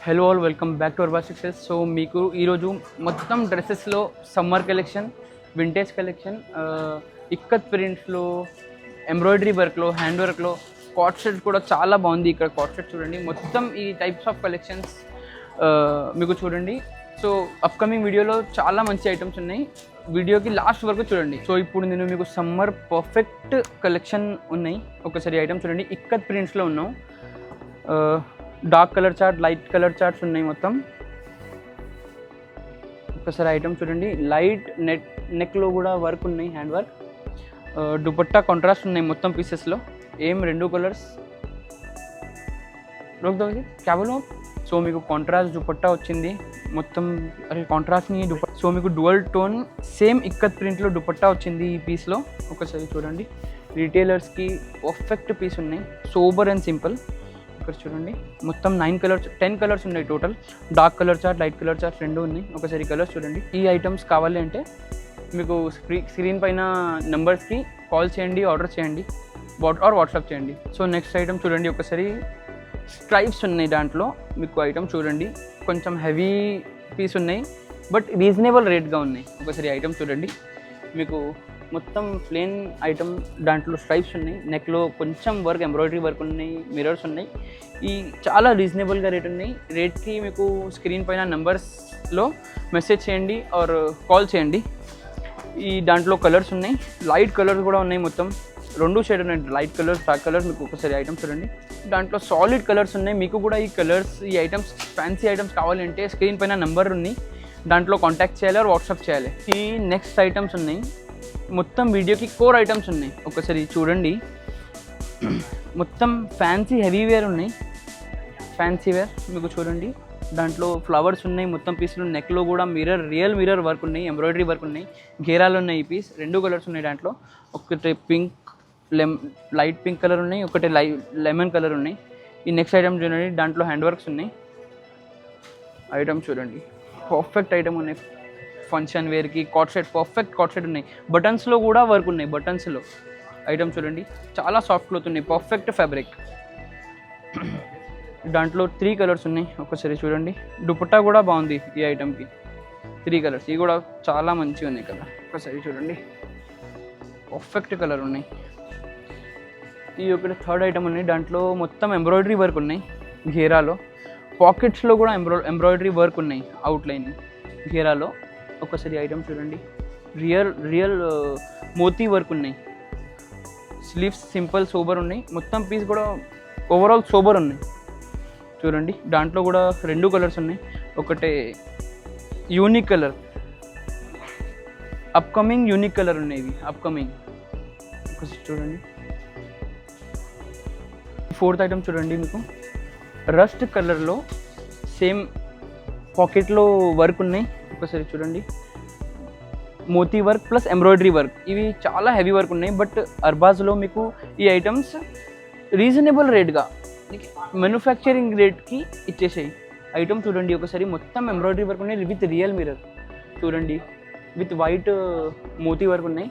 Hello all, welcome back to Arba success. So మీకు ఈరోజు మొత్తం డ్రెస్సెస్లో summer collection, vintage collection, ikat ప్రింట్స్లో, ఎంబ్రాయిడరీ వర్క్లో, హ్యాండ్ వర్క్లో, కాట్ సెట్ కూడా చాలా బాగుంది. ఇక్కడ కాట్ సెట్ చూడండి, మొత్తం ఈ టైప్స్ ఆఫ్ కలెక్షన్స్ మీకు చూడండి. సో అప్కమింగ్ వీడియోలో చాలా మంచి ఐటమ్స్ ఉన్నాయి, వీడియోకి లాస్ట్ వరకు చూడండి. సో ఇప్పుడు నేను మీకు సమ్మర్ పర్ఫెక్ట్ కలెక్షన్ ఉన్నాయి, ఒకసారి ఐటమ్ చూడండి. ఇక్కత్ ప్రింట్స్లో ఉన్నాం, dark colour chart, light colour charts ఉన్నాయి మొత్తం. ఒకసారి ఐటమ్ చూడండి. లైట్ నెక్లో కూడా వర్క్ ఉన్నాయి, హ్యాండ్ వర్క్. దుపట్టా కాంట్రాస్ట్ ఉన్నాయి మొత్తం పీసెస్లో. ఏం రెండు కలర్స్ రోక్దోది క్యాబులో. సో మీకు కాంట్రాస్ట్ దుపట్టా వచ్చింది మొత్తం. అరే కాంట్రాస్ట్ని సో మీకు డ్యువల్ టోన్ సేమ్ ఇక్కత్ ప్రింట్లో దుపట్టా వచ్చింది ఈ పీస్లో. ఒకసారి చూడండి. రీటైలర్స్కి పర్ఫెక్ట్ పీస్ ఉన్నాయి, సోబర్ అండ్ సింపుల్. ఇక్కడ చూడండి, మొత్తం 10 కలర్స్ ఉన్నాయి total. Dark colour chart, light colour chart రెండు ఉన్నాయి. ఒకసారి కలర్స్ చూడండి. ఈ ఐటమ్స్ కావాలి అంటే మీకు స్క్రీన్ పైన నెంబర్స్కి కాల్ చేయండి, ఆర్డర్ చేయండి, వాట్సాప్ చేయండి. సో నెక్స్ట్ ఐటమ్ చూడండి. ఒకసారి స్ట్రైప్స్ ఉన్నాయి దాంట్లో. మీకు ఐటమ్ చూడండి, కొంచెం హెవీ పీస్ ఉన్నాయి బట్ రీజనబుల్ రేట్గా ఉన్నాయి. ఒకసారి ఐటమ్ చూడండి. మీకు మొత్తం ప్లేన్ ఐటమ్, దాంట్లో స్ట్రైప్స్ ఉన్నాయి. నెక్లో కొంచెం వర్క్, ఎంబ్రాయిడరీ వర్క్ ఉన్నాయి, మిరర్స్ ఉన్నాయి. ఈ చాలా రీజనబుల్గా రేట్ ఉన్నాయి. రేట్కి మీకు స్క్రీన్ పైన నెంబర్స్లో మెసేజ్ చేయండి ఆర్ కాల్ చేయండి. ఈ దాంట్లో కలర్స్ ఉన్నాయి, లైట్ కలర్స్ కూడా ఉన్నాయి. మొత్తం 2 షేడ్ ఉన్నాయి, లైట్ కలర్స్, డార్క్ కలర్స్. మీకు ఒకసారి ఐటమ్ చూడండి. దాంట్లో సాలిడ్ కలర్స్ ఉన్నాయి. మీకు కూడా ఈ కలర్స్, ఈ ఐటమ్స్, ఫ్యాన్సీ ఐటమ్స్ కావాలంటే స్క్రీన్ పైన నెంబర్ ఉన్నాయి, దాంట్లో కాంటాక్ట్ చేయాలి ఆర్ వాట్సాప్ చేయాలి. ఈ నెక్స్ట్ ఐటమ్స్ ఉన్నాయి, మొత్తం వీడియోకి కోర్ ఐటమ్స్ ఉన్నాయి. ఒకసారి చూడండి. మొత్తం ఫ్యాన్సీ హెవీ వేర్ ఉన్నాయి, ఫ్యాన్సీ వేర్ మీకు చూడండి. దాంట్లో ఫ్లవర్స్ ఉన్నాయి మొత్తం పీస్లో. నెక్లో కూడా రియల్ మిర్రర్ వర్క్ ఉన్నాయి, ఎంబ్రాయిడరీ వర్క్ ఉన్నాయి, గేరాలు ఉన్నాయి. ఈ పీస్ 2 కలర్స్ ఉన్నాయి దాంట్లో. ఒకటి పింక్, లైట్ పింక్ కలర్ ఉన్నాయి, ఒకటి లెమన్ కలర్ ఉన్నాయి. ఈ నెక్స్ట్ ఐటమ్ చూడండి, దాంట్లో హ్యాండ్ వర్క్స్ ఉన్నాయి. ఐటమ్ చూడండి, పర్ఫెక్ట్ ఐటమ్ ఉన్నాయి. ఫంక్షన్ వేర్కి కాట్ సెట్, పర్ఫెక్ట్ కాట్ సెట్ ఉన్నాయి. బటన్స్లో కూడా వర్క్ ఉన్నాయి, బటన్స్లో. ఐటమ్ చూడండి, చాలా సాఫ్ట్ క్లాత్ ఉన్నాయి, పర్ఫెక్ట్ ఫ్యాబ్రిక్. దాంట్లో 3 కలర్స్ ఉన్నాయి. ఒకసారి చూడండి. దుపట్టా కూడా బాగుంది ఈ ఐటమ్కి. 3 కలర్స్, ఇవి కూడా చాలా మంచిగా ఉన్నాయి కలర్. ఒకసారి చూడండి, పర్ఫెక్ట్ కలర్ ఉన్నాయి. ఈ ఒకటి థర్డ్ ఐటమ్ ఉన్నాయి, దాంట్లో మొత్తం ఎంబ్రాయిడరీ వర్క్ ఉన్నాయి ఘేరాలో. పాకెట్స్లో కూడా ఎంబ్రాయిడరీ వర్క్ ఉన్నాయి, అవుట్లైన్ ఘేరాలో. ఒకసారి ఐటమ్ చూడండి. రియల్ మోతీ వర్క్ ఉన్నాయి. స్లీవ్స్ సింపుల్ సోబర్ ఉన్నాయి. మొత్తం పీస్ కూడా ఓవరాల్ సోబర్ ఉన్నాయి చూడండి. దాంట్లో కూడా 2 కలర్స్ ఉన్నాయి. ఒకటి unique colour, upcoming unique colour ఉన్నాయి ఇవి, అప్కమింగ్. ఒకసారి చూడండి. 4th ఐటమ్ చూడండి. మీకు రస్ట్ కలర్లో సేమ్ పాకెట్లో వర్క్ ఉన్నాయి. ఒకసారి చూడండి. మోతీ వర్క్ ప్లస్ ఎంబ్రాయిడరీ వర్క్, ఇవి చాలా హెవీ వర్క్ ఉన్నాయి. బట్ అర్బాజ్లో మీకు ఈ ఐటమ్స్ రీజనబుల్ రేట్గా, మ్యానుఫ్యాక్చరింగ్ రేట్కి ఇచ్చేసాయి. ఐటమ్ చూడండి ఒకసారి. మొత్తం ఎంబ్రాయిడరీ వర్క్ ఉన్నాయి విత్ రియల్ మిర్రర్ చూడండి, విత్ వైట్ మోతీ వర్క్ ఉన్నాయి.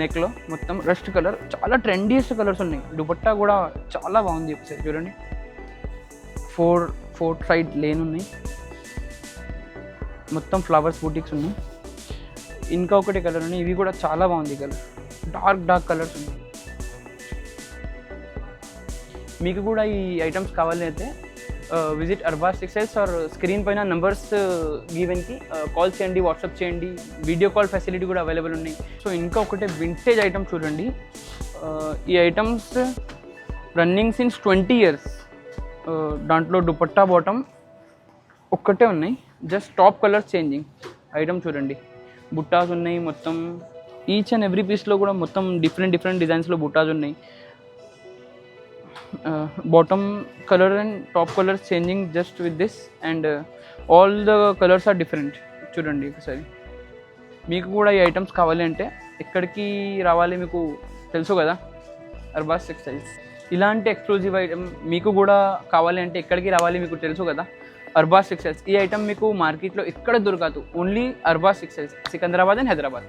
నెక్లో మొత్తం రస్ట్ కలర్, చాలా ట్రెండీయెస్ట్ కలర్స్ ఉన్నాయి. దుపట్టా కూడా చాలా బాగుంది. ఒకసారి చూడండి. 4 సైడ్ లేన్ ఉన్నాయి, మొత్తం ఫ్లవర్స్ బూటిక్స్ ఉన్నాయి. ఇంకా ఒకటి కలర్ ఉన్నాయి, ఇవి కూడా చాలా బాగుంది కలర్. డార్క్ కలర్స్ ఉన్నాయి. మీకు కూడా ఈ ఐటమ్స్ కావాలి అయితే visit Arbaz textiles or screen పైన నెంబర్స్ గివెన్కి కాల్ చేయండి, వాట్సాప్ చేయండి. వీడియో కాల్ ఫెసిలిటీ కూడా అవైలబుల్ ఉన్నాయి. సో ఇంకా ఒకటి వింటేజ్ ఐటమ్ చూడండి. ఈ ఐటమ్స్ రన్నింగ్ సిన్స్ 20 years. దాంట్లో దుపట్టా బాటమ్ ఒక్కటే ఉన్నాయి, just top colours changing. Item చూడండి. బుట్టాస్ ఉన్నాయి మొత్తం. ఈచ్ అండ్ ఎవ్రీ పీస్లో కూడా మొత్తం డిఫరెంట్ డిజైన్స్లో బుట్టాస్ ఉన్నాయి. Bottom colour and top colours changing just with this, and all the colours are different. చూడండి ఒకసారి. మీకు కూడా ఈ ఐటమ్స్ కావాలి అంటే ఎక్కడికి రావాలి మీకు తెలుసు కదా, అర్బాస్ టెక్స్టైల్స్. ఇలాంటి ఎక్స్క్లూజివ్ ఐటమ్ మీకు కూడా కావాలి అంటే ఎక్కడికి రావాలి మీకు తెలుసు కదా, అర్బాస్ టెక్స్టైల్స్. ఈ ఐటమ్ మీకు మార్కెట్లో ఎక్కడ దొరకదు, only Arbaz textiles, Secunderabad and Hyderabad.